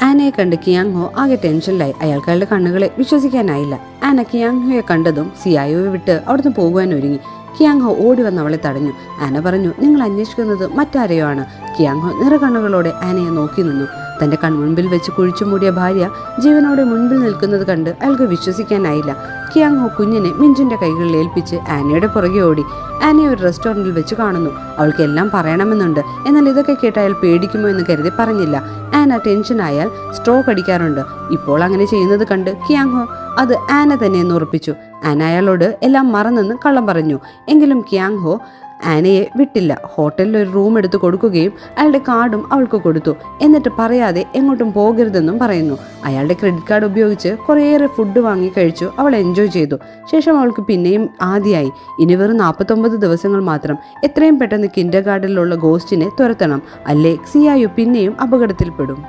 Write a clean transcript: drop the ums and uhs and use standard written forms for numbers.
ആനയെ കണ്ട് കിയാങ് ഹോ ആകെ ടെൻഷനിലായി. അയാൾക്കാരുടെ കണ്ണുകളെ വിശ്വസിക്കാനായില്ല. ആന കിയാങ് ഹോയെ കണ്ടതും സിയായോയെ വിട്ട് അവിടുന്ന് പോകുവാൻ ഒരുങ്ങി. കിയാങ് ഹോ ഓടി വന്ന് അവളെ തടഞ്ഞു. ആന പറഞ്ഞു, നിങ്ങൾ അന്വേഷിക്കുന്നത് മറ്റാരെയോ ആണ്. കിയാങ് ഹോ നിറകണ്ണുകളോടെ ആനയെ നോക്കി നിന്നു. തന്റെ കൺമുൻപിൽ വെച്ച് കുഴിച്ചു മൂടിയ ഭാര്യ ജീവനോടെ മുൻപിൽ നിൽക്കുന്നത് കണ്ട് അയാൾക്ക് വിശ്വസിക്കാനായില്ല. കിയാങ് ഹോ കുഞ്ഞിനെ മിഞ്ചിന്റെ കൈകളിൽ ഏൽപ്പിച്ച് ആനയുടെ പുറകെ ഓടി. ആനയെ ഒരു റെസ്റ്റോറൻറ്റിൽ വെച്ച് കാണുന്നു. അവൾക്ക് എല്ലാം പറയണമെന്നുണ്ട്. എന്നാൽ ഇതൊക്കെ കേട്ട് അയാൾ പേടിക്കുമോ എന്ന് കരുതി പറഞ്ഞില്ല. ആന ടെൻഷനായാൽ സ്ട്രോക്ക് അടിക്കാറുണ്ട്. ഇപ്പോൾ അങ്ങനെ ചെയ്യുന്നത് കണ്ട് കിയാങ് ഹോ അത് ആന തന്നെയെന്ന് ഉറപ്പിച്ചു. ആന അയാളോട് എല്ലാം മറന്നെന്ന് കള്ളം പറഞ്ഞു. എങ്കിലും കിയാങ് ഹോ ആനയെ വിട്ടില്ല. ഹോട്ടലിൽ ഒരു റൂം എടുത്ത് കൊടുക്കുകയും അയാളുടെ കാർഡും അവൾക്ക് കൊടുത്തു. എന്നിട്ട് പറയാതെ എങ്ങോട്ടും പോകരുതെന്നും പറയുന്നു. അയാളുടെ ക്രെഡിറ്റ് കാർഡ് ഉപയോഗിച്ച് കുറേയേറെ ഫുഡ് വാങ്ങി കഴിച്ചു. അവൾ എൻജോയ് ചെയ്തു. ശേഷം അവൾക്ക് പിന്നെയും ആദിയായി. ഇനി വെറും 49 ദിവസങ്ങൾ മാത്രം. എത്രയും പെട്ടെന്ന് കിൻഡർ ഗാർഡനിലുള്ള ഗോസ്റ്റിനെ തുരത്തണം. അല്ലേ സിയായു പിന്നെയും അപകടത്തിൽപ്പെടും.